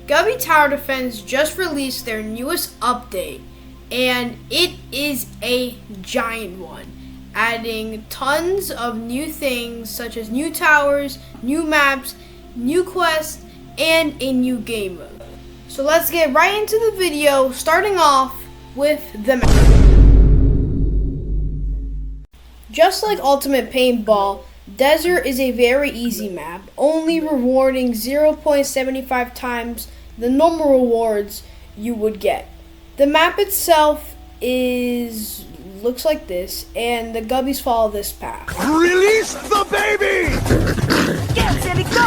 Gubby Tower Defense just released their newest update, and it is a giant one, adding tons of new things such as new towers, new maps, new quests, and a new game mode. So let's get right into the video, starting off with the map. Just like Ultimate Paintball, Desert is a very easy map, only rewarding 0.75 times the normal rewards you would get. The map itself looks like this, and the Gubbies follow this path. Release the baby! Get Sandy, go!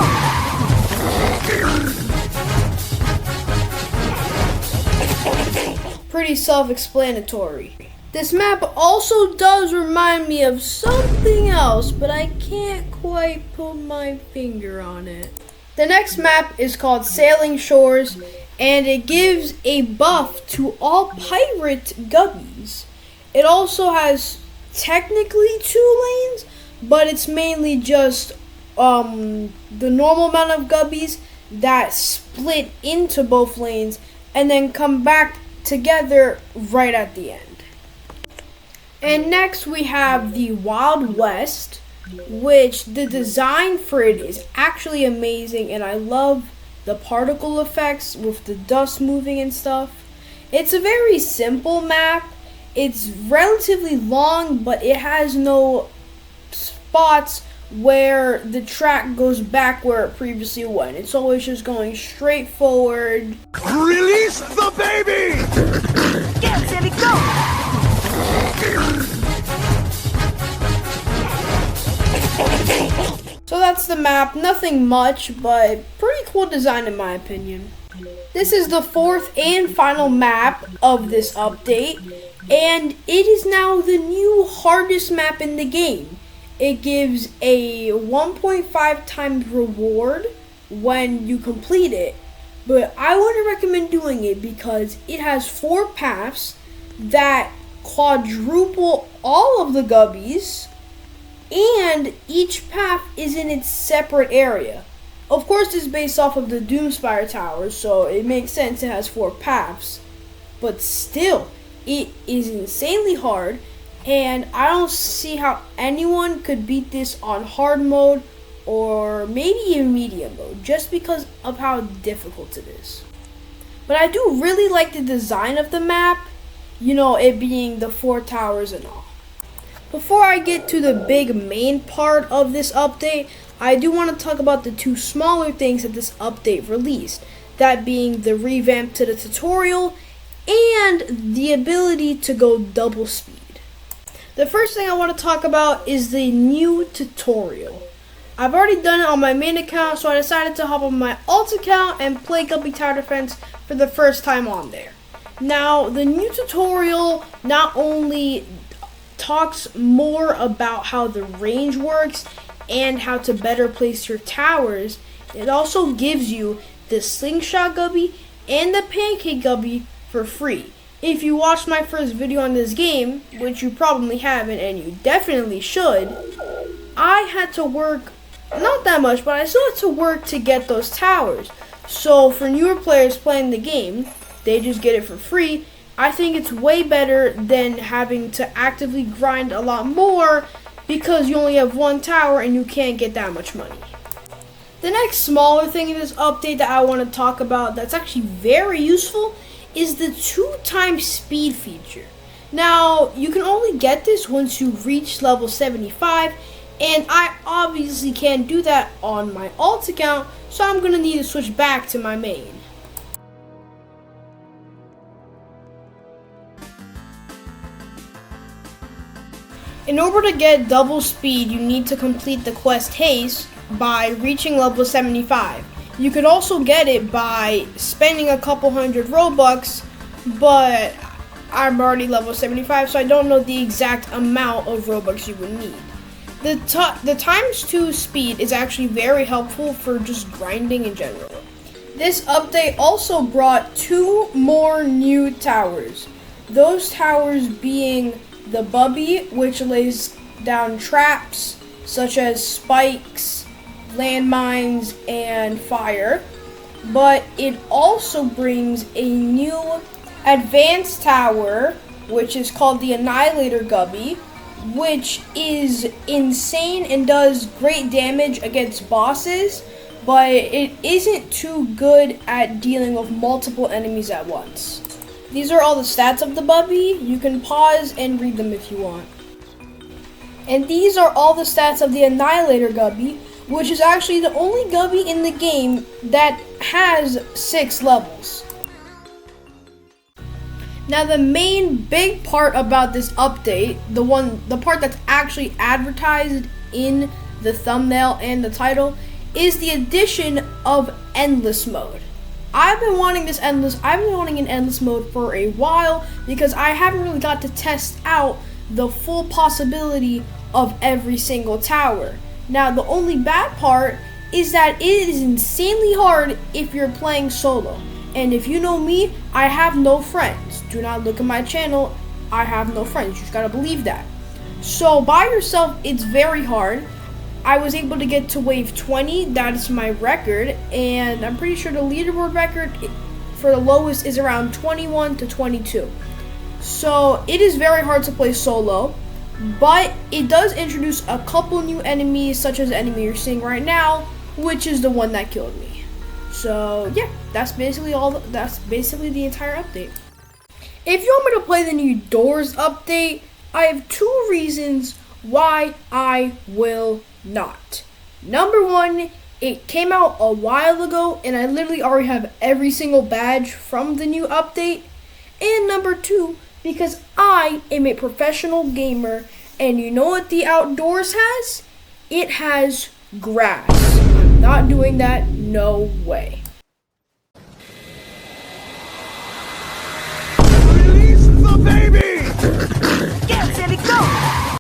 Pretty self-explanatory. This map also does remind me of something else, but I can't quite put my finger on it. The next map is called Sailing Shores, and it gives a buff to all pirate gubbies. It also has technically 2 lanes, but it's mainly just the normal amount of gubbies that split into both lanes and then come back together right at the end. And next we have the Wild West, which the design for it is actually amazing, and I love the particle effects with the dust moving and stuff. It's a very simple map. It's relatively long, but it has no spots where the track goes back where it previously went. It's always just going straight forward. Release the baby! Get Sandy, go! So that's the map, nothing much, but pretty cool design in my opinion. This is the 4th and final map of this update, and it is now the new hardest map in the game. It gives a 1.5 times reward when you complete it, but I wouldn't recommend doing it because it has 4 paths that quadruple all of the gubbies, and each path is in its separate area. Of course, this is based off of the Doomspire Towers, so it makes sense it has 4 paths, but still, it is insanely hard, and I don't see how anyone could beat this on hard mode or maybe even medium mode, just because of how difficult it is. But I do really like the design of the map, you know, it being the 4 towers and all. Before I get to the big main part of this update, I do want to talk about the 2 smaller things that this update released, that being the revamp to the tutorial and the ability to go double speed. The first thing I want to talk about is the new tutorial. I've already done it on my main account, so I decided to hop on my alt account and play Gubby Tower Defense for the first time on there. Now, the new tutorial not only talks more about how the range works and how to better place your towers, it also gives you the Slingshot Gubby and the Pancake Gubby for free. If you watched my first video on this game, which you probably haven't and you definitely should, I had to work, not that much, but I still had to work to get those towers. So for newer players playing the game, they just get it for free. I think it's way better than having to actively grind a lot more because you only have 1 tower and you can't get that much money. The next smaller thing in this update that I want to talk about that's actually very useful is the 2 times speed feature. Now, you can only get this once you reach level 75, and I obviously can't do that on my alt account, so I'm going to need to switch back to my main. In order to get double speed, you need to complete the quest Haste by reaching level 75. You could also get it by spending a couple hundred Robux, but I'm already level 75, so I don't know the exact amount of Robux you would need. The times 2 speed is actually very helpful for just grinding in general. This update also brought 2 more new towers. Those towers being the Bubby, which lays down traps such as spikes, landmines, and fire. but it also brings a new advanced tower, which is called the Annihilator Gubby, which is insane and does great damage against bosses, but it isn't too good at dealing with multiple enemies at once. These are all the stats of the Bubby. You can pause and read them if you want. And these are all the stats of the Annihilator Gubby, which is actually the only Gubby in the game that has 6 levels. Now the main big part about this update, the part that's actually advertised in the thumbnail and the title, is the addition of endless mode. I've been wanting an endless mode for a while because I haven't really got to test out the full possibility of every single tower. Now the only bad part is that it is insanely hard if you're playing solo. And if you know me, I have no friends. Do not look at my channel, I have no friends. You just gotta believe that. So by yourself, it's very hard. I was able to get to wave 20, that is my record, and I'm pretty sure the leaderboard record for the lowest is around 21 to 22. So it is very hard to play solo, but it does introduce a couple new enemies, such as the enemy you're seeing right now, which is the one that killed me. So yeah, that's basically the entire update. If you want me to play the new Doors update, I have 2 reasons why I will not. Number 1, it came out a while ago and I literally already have every single badge from the new update. And number 2, because I am a professional gamer, and you know what the outdoors has? It has grass. I'm not doing that, no way. Release the baby!